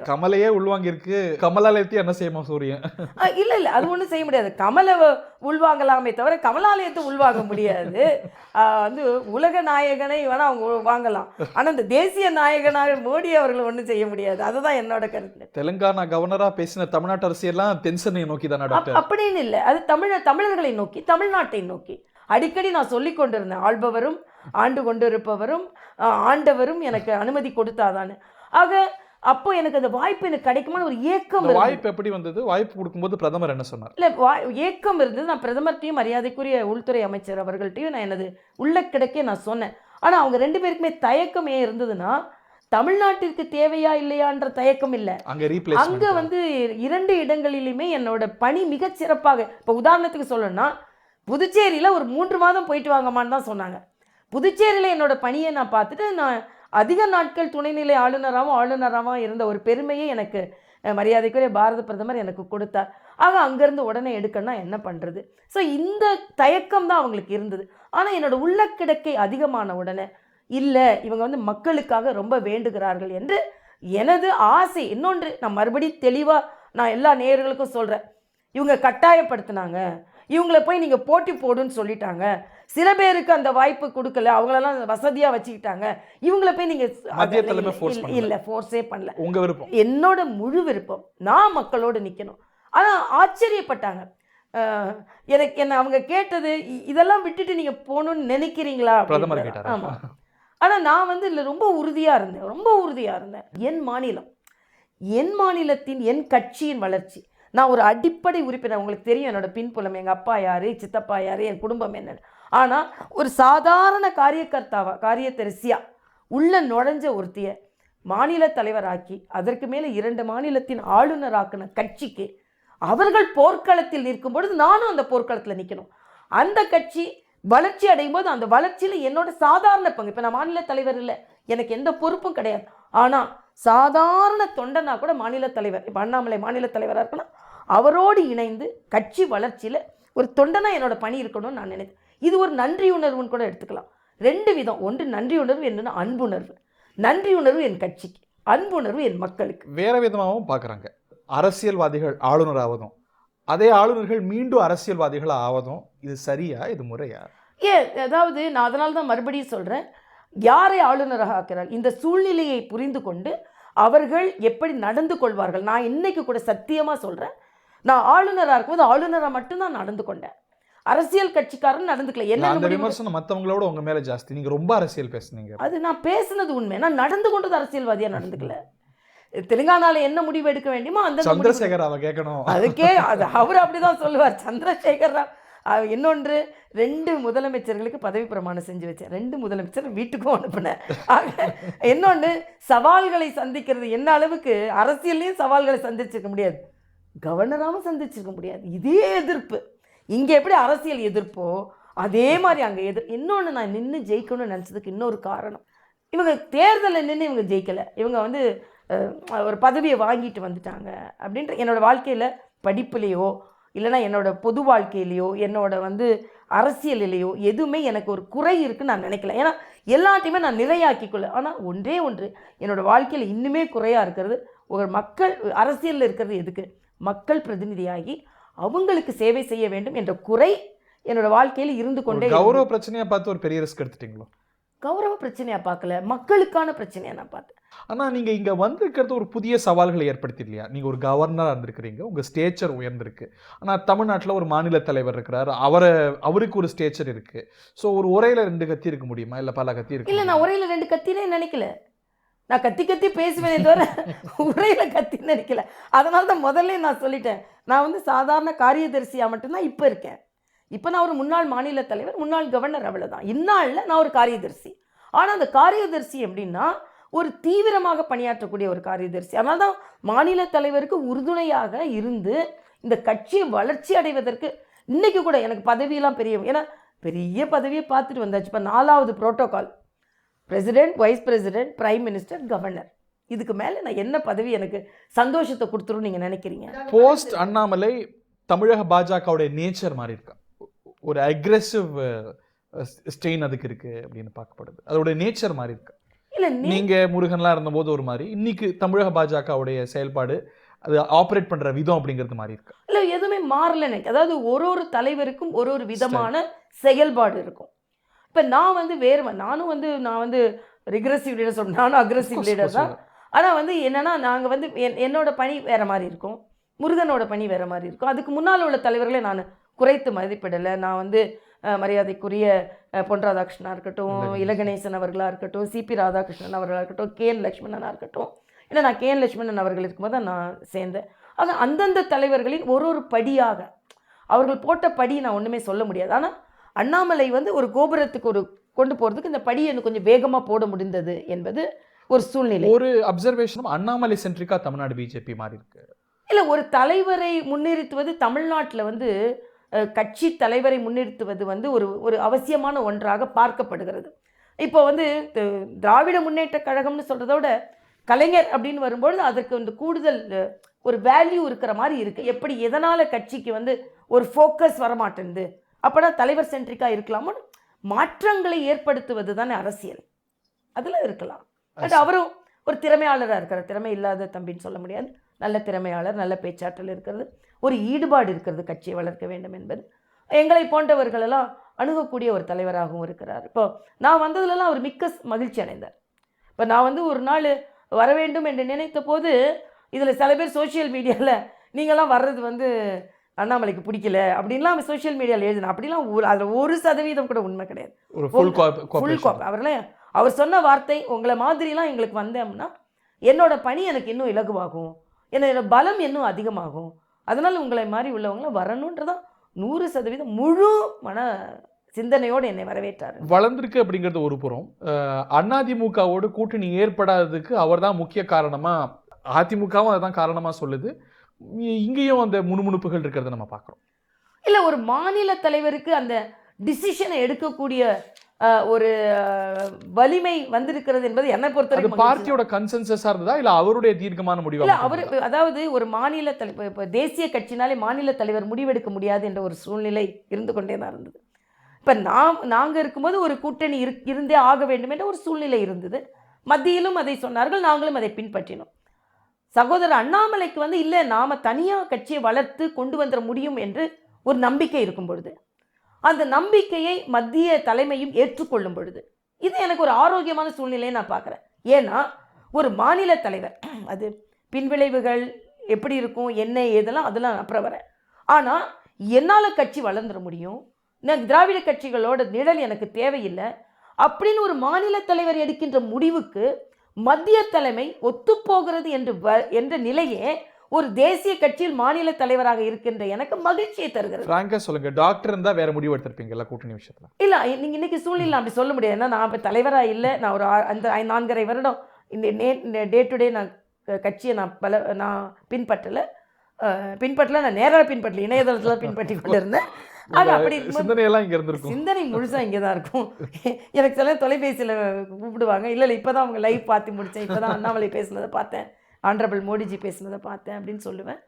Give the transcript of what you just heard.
கமலையே உள்வாங்கி இருக்கு, கமலாலயத்தை என்ன செய்யுமா சூரியன்? இல்ல அது ஒண்ணும் செய்ய முடியாது. கமலை உள்வாங்கலாமே தவிர கமலாலயத்தை உள்வாங்க முடியாது. வந்து உலக நாயகனை வேணா அவங்க வாங்கலாம், ஆனா இந்த தேசிய நாயகனாக மோடி அவர்கள் ஒண்ணும் செய்ய முடியாது. அதுதான் என்னோட கருத்து. தெலுங்கானா கவர்னரா பேசின தமிழ்நாட்டு அரசியெல்லாம் தென்சென்னை நோக்கி தானே டாக்டர்? அப்படின்னு இல்லை, அது தமிழர்களை நோக்கி, தமிழ்நாட்டை நோக்கி. அடிக்கடி நான் சொல்லி கொண்டிருந்தேன், ஆள்பவரும் ஆண்டு கொண்டிருப்பவரும் ஆண்டவரும் எனக்கு அனுமதி கொடுத்தாதான்னு. ஆக அப்போ எனக்கு அந்த வாய்ப்பு எனக்கு கிடைக்குமான ஒரு ஏக்கம். வாய்ப்பு எப்படி வந்தது? வாய்ப்பு கொடுக்கும்போது பிரதமர் என்ன சொன்னார்? இல்லை, ஏக்கம் இருந்தது. நான் பிரதமர்கிட்டையும் மரியாதைக்குரிய உள்துறை அமைச்சர் அவர்கள்ட்டையும் நான் எனது உள்ள கிடக்கே நான் சொன்னேன். ஆனால் அவங்க 2 பேருக்குமே தயக்கம் ஏன் இருந்ததுன்னா, தமிழ்நாட்டிற்கு தேவையா இல்லையான்ற தயக்கம் இல்லை. அங்கே வந்து 2 இடங்களிலுமே என்னோட பணி மிகச் சிறப்பாக. இப்போ உதாரணத்துக்கு சொல்லணும்னா, புதுச்சேரியில் ஒரு 3 மாதம் போயிட்டு வாங்கம்மான்னு தான் சொன்னாங்க. புதுச்சேரியில் என்னோட பணியை நான் பார்த்துட்டு, நான் அதிக நாட்கள் துணைநிலை ஆளுநராகவும் இருந்த ஒரு பெருமையை எனக்கு மரியாதைக்குரிய பாரத பிரதமர் எனக்கு கொடுத்தார். ஆக அங்கேருந்து உடனே எடுக்கணும்னா என்ன பண்ணுறது? ஸோ இந்த தயக்கம் தான் அவங்களுக்கு இருந்தது. ஆனால் என்னோட உள்ள கிடக்கை அதிகமான உடனே, இல்லை இவங்க வந்து மக்களுக்காக ரொம்ப வேண்டுகிறார்கள் என்று எனது ஆசை. இன்னொன்று நான் மறுபடியும் தெளிவாக நான் எல்லா நேயர்களுக்கும் சொல்கிறேன், இவங்க கட்டாயப்படுத்தினாங்க, இவங்கள போய் நீங்கள் போட்டி போடுன்னு சொல்லிட்டாங்க, சில பேருக்கு அந்த வாய்ப்பு கொடுக்கல, அவங்களெல்லாம் வசதியாக வச்சுக்கிட்டாங்க, இவங்கள போய் நீங்கள் இல்லை ஃபோர்ஸே பண்ணல. உங்கள் விருப்பம், என்னோட முழு விருப்பம், நான் மக்களோடு நிற்கணும். ஆனால் ஆச்சரியப்பட்டாங்க. எனக்கு என்ன அவங்க கேட்டது, இதெல்லாம் விட்டுட்டு நீங்கள் போகணுன்னு நினைக்கிறீங்களா? ஆமாம். ஆனால் நான் வந்து இல்லை ரொம்ப உறுதியாக இருந்தேன். என் மாநிலத்தின் என் கட்சியின் வளர்ச்சி. நான் ஒரு அடிப்படை உறுப்பினர். உங்களுக்கு தெரியும் என்னோட பின்புலம், எங்கள் அப்பா யார், சித்தப்பா யார், என் குடும்பம் என்னன்னு. ஆனால் ஒரு சாதாரண காரியதரிசியா உள்ள நுழைஞ்ச ஒருத்திய மாநில தலைவராக்கி, அதற்கு மேலே 2 மாநிலத்தின் ஆளுநராக்கின கட்சிக்கு அவர்கள் போர்க்களத்தில் நிற்கும் பொழுது நானும் அந்த போர்க்களத்தில் நிற்கணும். அந்த கட்சி வளர்ச்சி அடையும் போது அந்த வளர்ச்சியில் என்னோட சாதாரண பங்கு. இப்போ நான் மாநில தலைவர் இல்லை, எனக்கு எந்த பொறுப்பும் கிடையாது. ஆனால் சாதாரண தொண்டனா கூட மாநில தலைவர், இப்போ அண்ணாமலை மாநில தலைவராக இருக்குன்னா அவரோடு இணைந்து கட்சி வளர்ச்சியில் ஒரு தொண்டனா என்னோட பணி இருக்கணும்னு நான் நினைத்தேன். இது ஒரு நன்றி உணர்வுன்னு கூட எடுத்துக்கலாம். 2 விதம். ஒன்று நன்றி உணர்வு, என்னன்னா அன்புணர்வு. நன்றி உணர்வு என் கட்சிக்கு, அன்புணர்வு என் மக்களுக்கு. வேற விதமாகவும் பார்க்குறாங்க. அரசியல்வாதிகள் ஆளுநர் ஆவதும், அதே ஆளுநர்கள் மீண்டும் அரசியல்வாதிகள் ஆவதும், இது சரியா, இது முறையா? அதாவது நான் அதனால தான் மறுபடியும் சொல்கிறேன், யாரை ஆளுநராக ஆக்கிறார், இந்த சூழ்நிலையை புரிந்து கொண்டு அவர்கள் எப்படி நடந்து கொள்வார்கள். நான் இன்னைக்கு கூட சத்தியமாக சொல்கிறேன், நான் ஆளுநராக இருக்கும்போது ஆளுநராக மட்டும்தான் நடந்து கொண்டேன், அரசியல் கட்சிக்காரன் நடந்துக்கல. என்ன விமர்சனம் மற்றவங்களோட உங்க மேல ஜாஸ்தி, நீங்க ரொம்ப அரசியல் பேசுனீங்க. அது நான் பேசுனது உண்மை, நான் நடந்து கொண்டது அரசியல்வாதியா நடந்துக்கல. தெலுங்கானால என்ன முடிவு எடுக்க வேண்டுமோ அந்த சந்திரசேகர் ராவ கேட்கணும், அதுக்கே அது அவர் அப்படிதான் சொல்லுவார். சந்திரசேகர் ராவ். இன்னொன்று, 2 முதலமைச்சர்களுக்கு பதவி பிரமாணம் செஞ்சு வச்சேன், 2 முதலமைச்சர் வீட்டுக்கும் அனுப்பினேன். இன்னொன்று, சவால்களை சந்திக்கிறது என்ன அளவுக்கு அரசியல்லையும் சவால்களை சந்திச்சிருக்க முடியாது, கவர்னராகவும் சந்திச்சிருக்க முடியாது. இதே எதிர்ப்பு இங்கே எப்படி அரசியல் எதிர்ப்போ அதே மாதிரி அங்கே இன்னொன்று, நான் நின்று ஜெயிக்கணும்னு நினச்சதுக்கு இன்னொரு காரணம், இவங்க தேர்தலில் நின்று இவங்க ஜெயிக்கலை, இவங்க வந்து ஒரு பதவியை வாங்கிட்டு வந்துட்டாங்க அப்படின்ற. என்னோடய வாழ்க்கையில் படிப்புலேயோ இல்லைனா என்னோட பொது வாழ்க்கையிலையோ என்னோட வந்து அரசியலிலேயோ எதுவுமே எனக்கு ஒரு குறை இருக்குன்னு நான் நினைக்கல. ஏன்னா எல்லாத்தையுமே நான் நிறையாக்கிக்கொள்ள. ஆனால் ஒன்றே ஒன்று என்னோடய வாழ்க்கையில் இன்னுமே குறையாக இருக்கிறது, ஒரு மக்கள் அரசியலில் இருக்கிறது எதுக்கு, மக்கள் பிரதிநிதியாகி அவங்களுக்கு சேவை செய்ய வேண்டும் என்ற குறை என்னோட வாழ்க்கையில் இருந்து கொண்டே. கௌரவ பிரச்சனையாக பார்த்து ஒரு பெரிய ரிஸ்க் எடுத்துட்டீங்களோ? கௌரவ பிரச்சனையாக பார்க்கல, மக்களுக்கான பிரச்சனையாக நான் பார்த்தேன். ஆனால் நீங்கள் இங்கே வந்திருக்கிறது ஒரு புதிய சவால்களை ஏற்படுத்தி இல்லையா? நீங்கள் ஒரு கவர்னராக இருந்திருக்கிறீங்க, உங்கள் ஸ்டேச்சர் உயர்ந்திருக்கு. ஆனால் தமிழ்நாட்டில் ஒரு மாநில தலைவர் இருக்கிறார், அவருக்கு ஒரு ஸ்டேச்சர் இருக்குது. ஸோ ஒரு உரையில் 2 கத்தி இருக்க முடியுமா, இல்லை பல கத்தி இருக்கு? இல்லை, நான் உரையில் 2 கத்தினே நினைக்கல. நான் கத்தி பேசுவேனே தவிர உரையில் கத்தின்னு நினைக்கல. அதனால தான் முதல்ல நான் சொல்லிட்டேன், நான் வந்து சாதாரண காரியதரிசியாக மட்டும்தான் இப்போ இருக்கேன். இப்போ நான் ஒரு முன்னாள் மாநில தலைவர், முன்னாள் கவர்னர், அவ்வளோதான். இந்நாளில் நான் ஒரு காரியதரிசி. ஆனால் அந்த காரியதரிசி எப்படின்னா ஒரு தீவிரமாக பணியாற்றக்கூடிய ஒரு காரியதரிசி. அதனால தான் மாநில தலைவருக்கு உறுதுணையாக இருந்து இந்த கட்சியை வளர்ச்சி அடைவதற்கு இன்றைக்கி கூட எனக்கு பதவியெல்லாம் ஏன்னா பெரிய பதவியை பார்த்துட்டு வந்தாச்சு. இப்போ 4வது protocol, president, vice president, prime minister, governor. இதுக்கு மேலே நான் என்ன பதவி எனக்கு சந்தோஷத்தை கொடுத்துரும் நீங்கள் நினைக்கிறீங்க? போஸ்ட் அண்ணாமலை தமிழக பாஜகவுடைய நேச்சர் மாதிரி இருக்கா, ஒரு அக்ரெசிவ் ஸ்டெயின் அதுக்கு இருக்குது அப்படின்னு பார்க்கப்படுது, அதோடைய நேச்சர் மாதிரி இருக்கா? இல்ல நீங்க முருகன்லாம் இருந்தபோது ஒரு மாதிரி, இன்னைக்கு தமிழக பாஜகவுடைய செயல்பாடு அது ஆப்பரேட் பண்ற விதம் அப்படிங்கிறது மாறி இருக்கு. இல்ல எதுவுமே மாறல எனக்கு. அதாவது ஒரு தலைவருக்கும் ஒரு விதமான செயல்பாடு இருக்கும். இப்ப நான் வந்து நான் வந்து ரிக்ரெசிவ் லீடர் சொல்றேன். நானும் அக்ரெசிவ் லீடர் தான். ஆனா வந்து என்னன்னா, நாங்க வந்து என்னோட பணி வேற மாரி இருக்கும். முருகனோட பணி வேற மாரி இருக்கும். அதுக்கு முன்னால உள்ள தலைவர்களை நான் குறைத்து மதிப்பிடல. நான் வந்து மரியாதைக்குரிய பொன் ராதாகிருஷ்ணனா இருக்கட்டும், இலகணேசன் அவர்களா இருக்கட்டும், சிபி ராதாகிருஷ்ணன் அவர்களா இருக்கட்டும், கே.என். லட்சுமணனா இருக்கட்டும். ஏன்னா நான் கே.என். லட்சுமணன் அவர்கள் இருக்கும்போது தான் நான் சேர்ந்தேன். ஆக அந்தந்த தலைவர்களின் ஒரு படியாக அவர்கள் போட்ட படி நான் ஒண்ணுமே சொல்ல முடியாது. ஆனா அண்ணாமலை வந்து ஒரு கோபுரத்துக்கு கொண்டு போறதுக்கு இந்த படியை எனக்கு கொஞ்சம் வேகமா போட முடிந்தது என்பது ஒரு சூழ்நிலை. ஒரு அப்சர்வேஷனும் அண்ணாமலை சென்ட்ரிக்கா தமிழ்நாடு பிஜேபி மாறி இருக்கு. இல்ல ஒரு தலைவரை முன்னிறுத்துவது தமிழ்நாட்டில் வந்து கட்சி தலைவரை முன்னிறுத்துவது வந்து ஒரு அவசியமான ஒன்றாக பார்க்கப்படுகிறது. இப்போ வந்து திராவிட முன்னேற்ற கழகம்னு சொல்றதை விட கலைஞர் அப்படின்னு வரும்பொழுது அதற்கு வந்து கூடுதல் ஒரு வேல்யூ இருக்கிற மாதிரி இருக்கு. எப்படி எதனால கட்சிக்கு வந்து ஒரு ஃபோக்கஸ் வரமாட்டேங்குது, அப்பனா தலைவர் சென்ட்ரிக்கா இருக்கலாமோ, மாற்றங்களை ஏற்படுத்துவது தானே அரசியல், அதுல இருக்கலாம். பட் அவரும் ஒரு திறமையாளராக இருக்கிறார். திறமை இல்லாத தம்பின்னு சொல்ல முடியாது. நல்ல திறமையாளர், நல்ல பேச்சாற்றல் இருக்கிறது, ஒரு ஈடுபாடு இருக்கிறது கட்சியை வளர்க்க வேண்டும் என்பது. எங்களை போன்றவர்களெல்லாம் அணுகக்கூடிய ஒரு தலைவராகவும் இருக்கிறார். இப்போ நான் வந்ததுலலாம் அவர் மிக்க மகிழ்ச்சி அடைந்தார். இப்போ நான் வந்து ஒரு நாள் வர வேண்டும் என்று நினைத்த போது இதில் சில பேர் சோஷியல் மீடியாவில் நீங்களாம் வர்றது வந்து அண்ணாமலைக்கு பிடிக்கல அப்படின்லாம் சோஷியல் மீடியாவில் எழுதினா, அப்படிலாம் அதில் 1% கூட உண்மை கிடையாது. ஃபுல் கோப். அவர் சொன்ன வார்த்தை, உங்களை மாதிரிலாம் எங்களுக்கு வந்தோம்னா என்னோட பணி எனக்கு இன்னும் இலகுவாகும், என்னோட பலம் இன்னும் அதிகமாகும், அதனால் உங்களை மாதிரி உள்ளவங்களாம் வரணுன்றதான் 100% முழு மன சிந்தனையோடு என்னை வரவேற்றார். வளர்ந்துருக்கு அப்படிங்கிறது ஒரு புறம். அதிமுகவோடு கூட்டணி ஏற்படாததுக்கு அவர் தான் முக்கிய காரணமா, அதிமுகவும் அதுதான் காரணமா சொல்லுது. இங்கேயும் அந்த முணுமுணுப்புகள் இருக்கிறத நம்ம பார்க்குறோம். இல்லை, ஒரு மாநில தலைவருக்கு அந்த டிசிஷனை எடுக்கக்கூடிய ஒரு வலிமை வந்திருக்கிறது என்பது என்னை பொறுத்தவரைக்கும் பார்ட்டியோட கன்சென்சஸா இருந்ததா இல்ல அவருடைய தீர்க்கமான முடிவு? இல்ல, அவர் அதாவது ஒரு மாநில தலைவர், இப்போ தேசிய கட்சினாலே மாநில தலைவர் முடிவெடுக்க முடியாது என்ற ஒரு சூழ்நிலை இருந்து கொண்டே தான் இருந்தது. இப்போ நாங்கள் இருக்கும்போது ஒரு கூட்டணி இருந்தே ஆக வேண்டும் என்ற ஒரு சூழ்நிலை இருந்தது. மத்தியிலும் அதை சொன்னார்கள், நாங்களும் அதை பின்பற்றினோம். சகோதரர் அண்ணாமலைக்கு வந்து இல்லை, நாம தனியாக கட்சியை வளர்த்து கொண்டு வந்துட முடியும் என்று ஒரு நம்பிக்கை இருக்கும் பொழுது, அந்த நம்பிக்கையை மத்திய தலைமையும் ஏற்றுக்கொள்ளும் பொழுது, இது எனக்கு ஒரு ஆரோக்கியமான சூழ்நிலையை நான் பார்க்குறேன். ஏன்னா ஒரு மாநில தலைவர், அது பின்விளைவுகள் எப்படி இருக்கும், என்ன ஏதெல்லாம் அதெல்லாம் அப்புறம் வரேன். ஆனால் என்னால் கட்சி வளர்ந்துட முடியும், நான் திராவிட கட்சிகளோட நிழல் எனக்கு தேவையில்லை அப்படின்னு ஒரு மாநில தலைவர் எடுக்கின்ற முடிவுக்கு மத்திய தலைமை ஒத்துப்போகிறது என்ற நிலையே ஒரு தேசிய கட்சியில் மாநில தலைவராக இருக்கின்ற எனக்கு மகிழ்ச்சியை தருகிறது. ஃப்ராங்கா சொல்லுங்க, டாக்டர் இருந்தா வேற முடிவு எடுத்திருப்பீங்கல்ல கூட்டணி விஷயத்துல? இல்ல, நீங்க இன்னைக்கு சூழ்நிலை அப்படி சொல்ல முடியாது. ஏன்னா நான் இப்ப தலைவரா இல்லை. நான் ஒரு அந்த 4.5 வருடம் இந்த டே டு டே நான் கட்சியை நான் பின்பற்றல. நான் நேராக பின்பற்றல, இணையதளத்துல பின்பற்றி கொண்டு இருந்தேன். அது அப்படி சிந்தனையெல்லாம் இங்க இருந்திருக்கும். சிந்தனை முழுசா இங்கே தான் இருக்கும். எனக்கு சில தொலைபேசியில் கூப்பிடுவாங்க, இல்லை இப்போதான் அவங்க லைவ் பார்த்து முடித்தேன், இப்போதான் அண்ணாமலை பேசுனதை பார்த்தேன், ஆனரபிள் மோடிஜி பேசுனதை பார்த்தேன் அப்படின்னு சொல்லுவேன்.